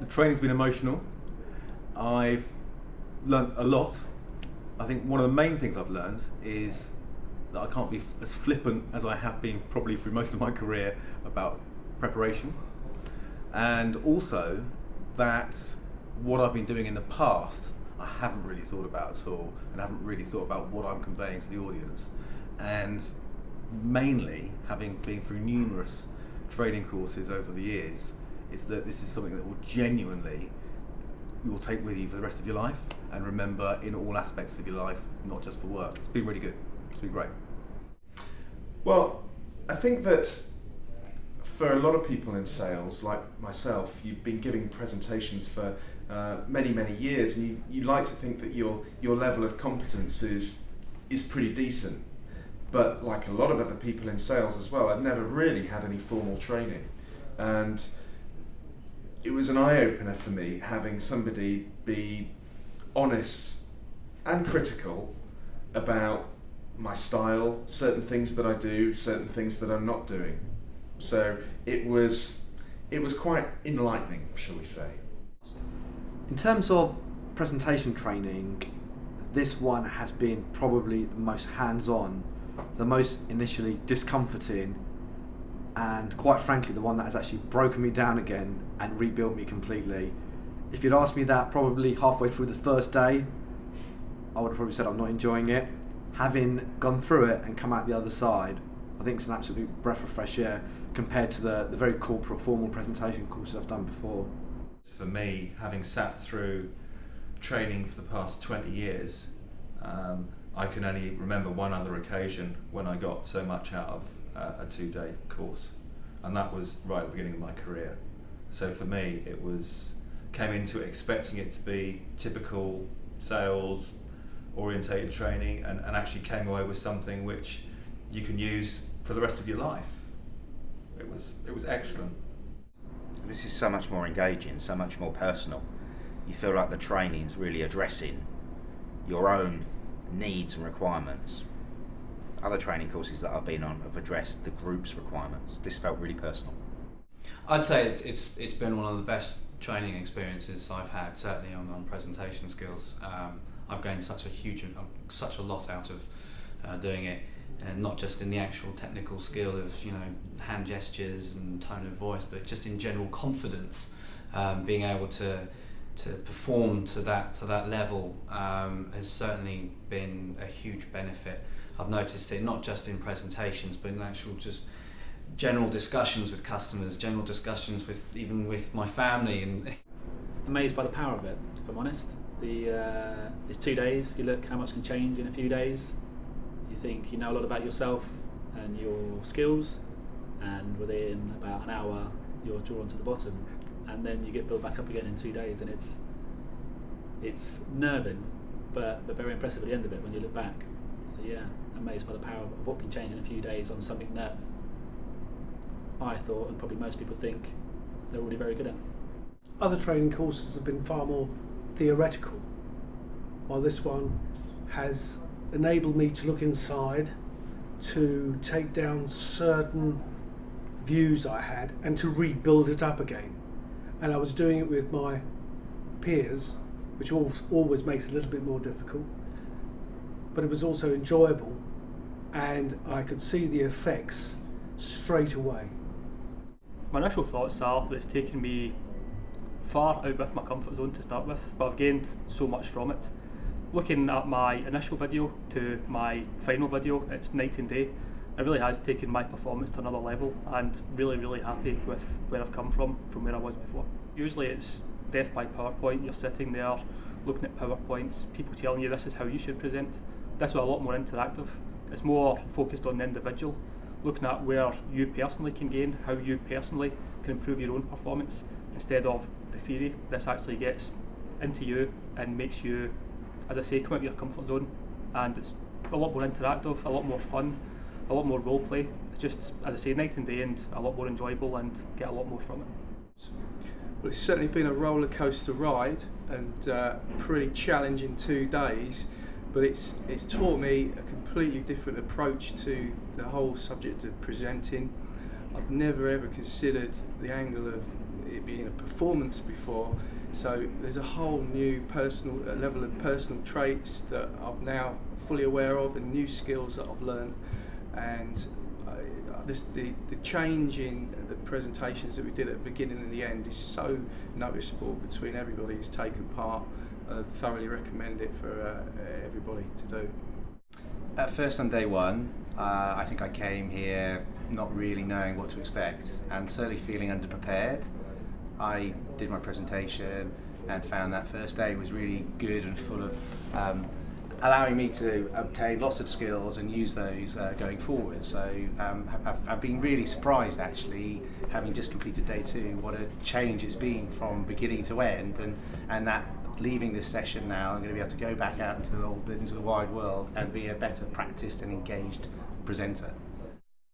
The training's been emotional. I've learned a lot. I think one of the main things I've learned is that I can't be as flippant as I have been probably through most of my career about preparation, and also that what I've been doing in the past I haven't really thought about at all, and haven't really thought about what I'm conveying to the audience. And mainly, having been through numerous training courses over the years, is that this is something that will genuinely you'll take with you for the rest of your life and remember in all aspects of your life, not just for work. It's been really good. It's been great. Well, I think that for a lot of people in sales, like myself, you've been giving presentations for many years, and you like to think that your level of competence is pretty decent. But like a lot of other people in sales as well, I've never really had any formal training, and it was an eye-opener for me having somebody be honest and critical about my style, certain things that I do, certain things that I'm not doing. So it was quite enlightening, shall we say. In terms of presentation training, this one has been probably the most hands-on, the most initially discomforting, and quite frankly the one that has actually broken me down again and rebuilt me completely. If you'd asked me that probably halfway through the first day, I would have probably said I'm not enjoying it. Having gone through it and come out the other side, I think it's an absolute breath of fresh air compared to the very corporate formal presentation courses I've done before. For me, having sat through training for the past 20 years, I can only remember one other occasion when I got so much out of a 2-day course, and that was right at the beginning of my career. So for me, came into it expecting it to be typical sales orientated training, and actually came away with something which you can use for the rest of your life. It was excellent. This is so much more engaging, so much more personal. You feel like the training's really addressing your own needs and requirements. Other training courses that I've been on have addressed the group's requirements. This felt really personal. I'd say it's been one of the best training experiences I've had, certainly on presentation skills. I've gained such a lot out of doing it, and not just in the actual technical skill of hand gestures and tone of voice, but just in general confidence, being able to perform to that level has certainly been a huge benefit. I've noticed it not just in presentations, but in actual just general discussions with customers, general discussions even with my family. And amazed by the power of it, if I'm honest. It's 2 days, you look how much can change in a few days. You think you know a lot about yourself and your skills, and within about an hour you're drawn to the bottom, and then you get built back up again in 2 days, and it's nerving, but very impressive at the end of it when you look back. So yeah, amazed by the power of what can change in a few days on something that I thought, and probably most people think, they're already very good at. Other training courses have been far more theoretical, while this one has enabled me to look inside, to take down certain views I had and to rebuild it up again. And I was doing it with my peers, which always makes it a little bit more difficult, but it was also enjoyable, and I could see the effects straight away. My initial thoughts are that it's taken me far out of my comfort zone to start with, but I've gained so much from it. Looking at my initial video to my final video, it's night and day. It really has taken my performance to another level, and really happy with where I've come from where I was before. Usually it's death by PowerPoint. You're sitting there looking at PowerPoints, people telling you this is how you should present. This is a lot more interactive. It's more focused on the individual, looking at where you personally can gain, how you personally can improve your own performance, instead of the theory. This actually gets into you and makes you, as I say, come out of your comfort zone, and it's a lot more interactive, a lot more fun, a lot more role play. It's just, as I say, night and day, and a lot more enjoyable, and get a lot more from it. Well, it's certainly been a roller coaster ride, and pretty challenging 2 days, but it's taught me a completely different approach to the whole subject of presenting. I've never ever considered the angle of it being a performance before. So there's a whole new personal level of personal traits that I'm now fully aware of, and new skills that I've learned. And the change in the presentations that we did at the beginning and the end is so noticeable between everybody who's taken part. I thoroughly recommend it for everybody to do. At first, on day one, I think I came here not really knowing what to expect and certainly feeling underprepared. I did my presentation and found that first day was really good and full of allowing me to obtain lots of skills and use those going forward. So I've been really surprised, actually, having just completed day two, what a change it's been from beginning to end, and that leaving this session now, I'm going to be able to go back out into the wide world and be a better practiced and engaged presenter.